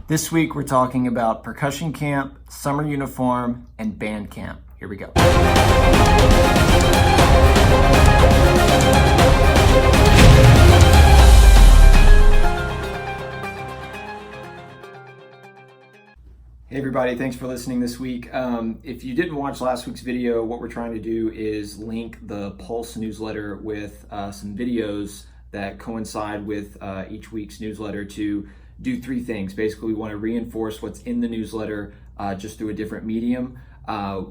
This week we're talking about percussion camp, summer uniform, and band camp. Here we go. Hey everybody, thanks for listening this week. If you didn't watch last week's video, what we're trying to do is link the Pulse newsletter with some videos that coincide with each week's newsletter to do three things. Basically, we want to reinforce what's in the newsletter just through a different medium.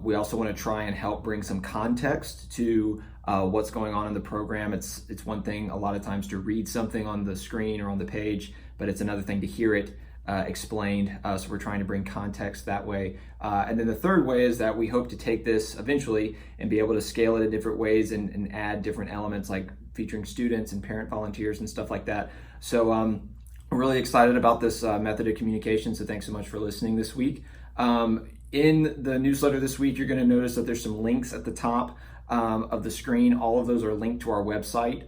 We also want to try and help bring some context to what's going on in the program. It's one thing a lot of times to read something on the screen or on the page, but it's another thing to hear it explained. So we're trying to bring context that way. And then the third way is that we hope to take this eventually and be able to scale it in different ways and add different elements like featuring students and parent volunteers and stuff like that. So we're really excited about this method of communication, so thanks so much for listening this week. In the newsletter this week, you're going to notice that there's some links at the top of the screen. All of those are linked to our website.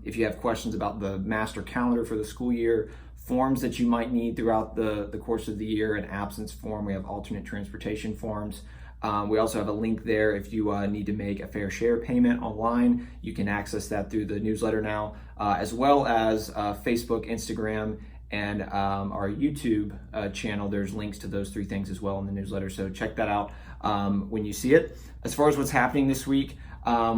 If you have questions about the master calendar for the school year, forms that you might need throughout the course of the year, an absence form, we have alternate transportation forms. We also have a link there if you need to make a fair share payment online. You can access that through the newsletter now, as well as Facebook, Instagram, and our YouTube channel. There's links to those three things as well in the newsletter, so check that out when you see it. As far as what's happening this week,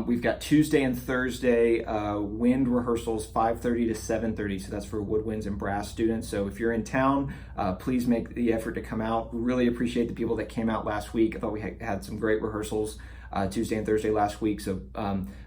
we've got Tuesday and Thursday wind rehearsals, 5:30 to 7:30. So that's for woodwinds and brass students. So if you're in town, please make the effort to come out. We really appreciate the people that came out last week. I thought we had some great rehearsals Tuesday and Thursday last week. So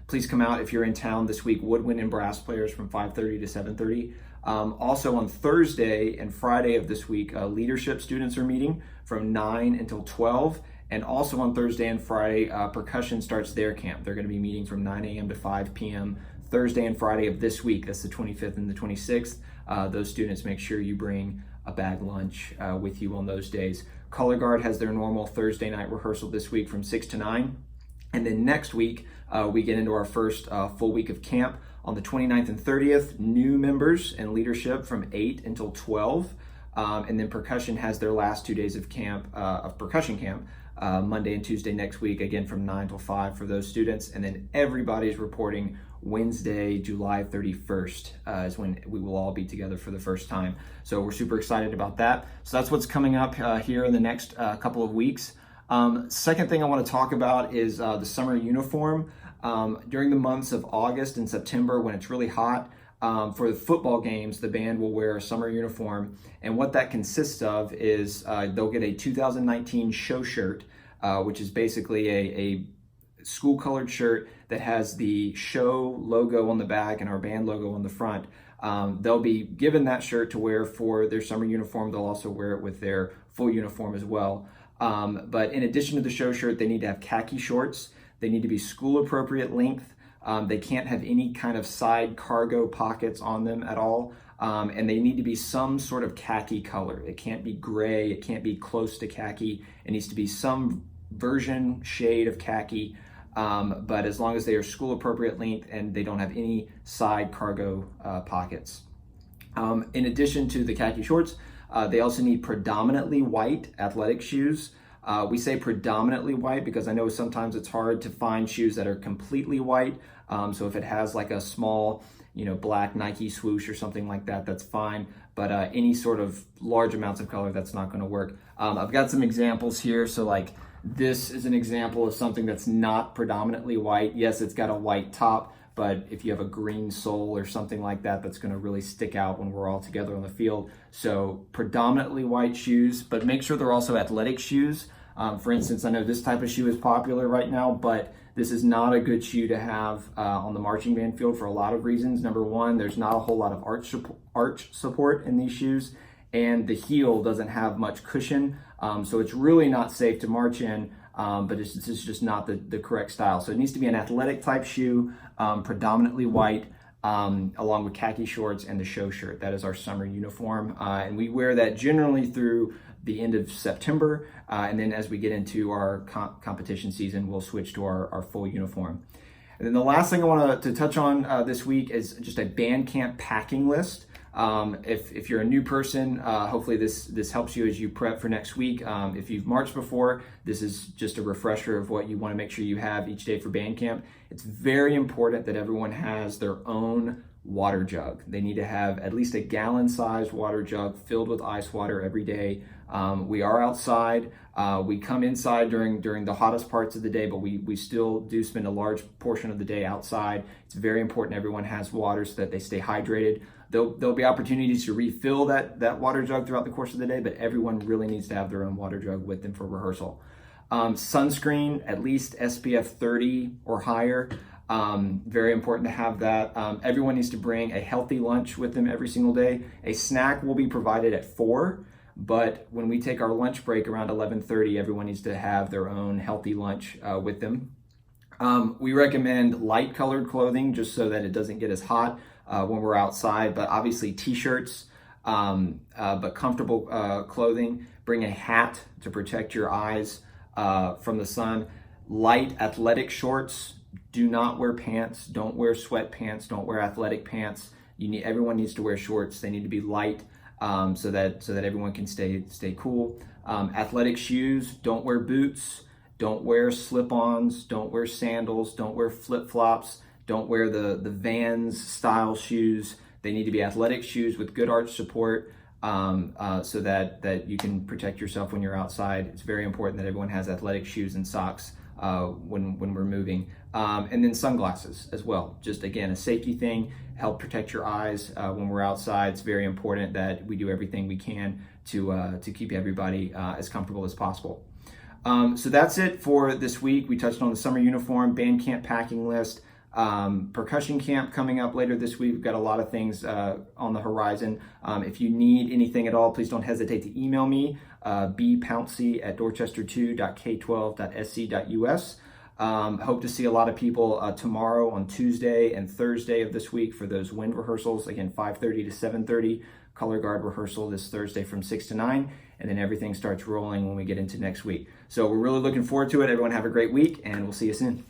please come out if you're in town this week. Woodwind and brass players from 5:30 to 7:30. Also on Thursday and Friday of this week, leadership students are meeting from 9 until 12. And also on Thursday and Friday, percussion starts their camp. They're going to be meeting from 9 a.m. to 5 p.m. Thursday and Friday of this week. That's the 25th and the 26th. Those students, make sure you bring a bag lunch with you on those days. Color Guard has their normal Thursday night rehearsal this week from 6 to 9. And then next week, we get into our first full week of camp. On the 29th and 30th, new members and leadership from 8 until 12. And then percussion has their last 2 days of camp, of percussion camp, Monday and Tuesday next week, again from 9 till 5 for those students. And then everybody's reporting Wednesday, July 31st is when we will all be together for the first time. So we're super excited about that. So that's what's coming up here in the next couple of weeks. Second thing I want to talk about is the summer uniform. During the months of August and September, when it's really hot, for the football games, the band will wear a summer uniform. And what that consists of is they'll get a 2019 show shirt, which is basically a school colored shirt that has the show logo on the back and our band logo on the front. They'll be given that shirt to wear for their summer uniform. They'll also wear it with their full uniform as well. But in addition to the show shirt, they need to have khaki shorts. They need to be school appropriate length. They can't have any kind of side cargo pockets on them at all. And they need to be some sort of khaki color. It can't be gray. It can't be close to khaki. It needs to be some version, shade of khaki. But as long as they are school appropriate length and they don't have any side cargo pockets. In addition to the khaki shorts, they also need predominantly white athletic shoes. We say predominantly white because I know sometimes it's hard to find shoes that are completely white. So if it has like a small, black Nike swoosh or something like that, that's fine. But any sort of large amounts of color, that's not going to work. I've got some examples here. So like this is an example of something that's not predominantly white. Yes, it's got a white top, but if you have a green sole or something like that, that's going to really stick out when we're all together on the field. So predominantly white shoes, but make sure they're also athletic shoes. For instance, I know this type of shoe is popular right now, but this is not a good shoe to have on the marching band field for a lot of reasons. Number one, there's not a whole lot of arch support in these shoes, and the heel doesn't have much cushion. So it's really not safe to march in, but this is just not the correct style. So it needs to be an athletic type shoe, predominantly white, along with khaki shorts and the show shirt. That is our summer uniform. And we wear that generally through the end of September. And then as we get into our competition season, we'll switch to our full uniform. And then the last thing I want to touch on this week is just a band camp packing list. If you're a new person, hopefully this helps you as you prep for next week. If you've marched before, this is just a refresher of what you want to make sure you have each day for band camp. It's very important that everyone has their own water jug. They need to have at least a gallon-sized water jug filled with ice water every day. We are outside. We come inside during the hottest parts of the day, but we still do spend a large portion of the day outside. It's very important everyone has water so that they stay hydrated. There'll be opportunities to refill that water jug throughout the course of the day, but everyone really needs to have their own water jug with them for rehearsal. Sunscreen, at least SPF 30 or higher. Very important to have that. Everyone needs to bring a healthy lunch with them every single day. A snack will be provided at 4, but when we take our lunch break around 11:30, everyone needs to have their own healthy lunch with them. We recommend light colored clothing just so that it doesn't get as hot when we're outside, but obviously t-shirts, but comfortable clothing. Bring a hat to protect your eyes from the sun. Light athletic shorts. Do not wear pants. Don't wear sweatpants. Don't wear athletic pants. Everyone needs to wear shorts. They need to be light so that everyone can stay cool. Athletic shoes. Don't wear boots. Don't wear slip-ons. Don't wear sandals. Don't wear flip-flops. Don't wear the Vans style shoes. They need to be athletic shoes with good arch support so that you can protect yourself when you're outside. It's very important that everyone has athletic shoes and socks when we're moving. And then sunglasses as well. Just again, a safety thing, help protect your eyes when we're outside. It's very important that we do everything we can to keep everybody as comfortable as possible. So that's it for this week. We touched on the summer uniform, band camp packing list, percussion camp coming up later this week. We've got a lot of things on the horizon. If you need anything at all, please don't hesitate to email me, bpouncey@dorchester2.k12.sc.us. Hope to see a lot of people tomorrow on Tuesday and Thursday of this week for those wind rehearsals. Again, 5:30 to 7:30, color guard rehearsal this Thursday from 6 to 9, and then everything starts rolling when we get into next week. So we're really looking forward to it. Everyone have a great week, and we'll see you soon.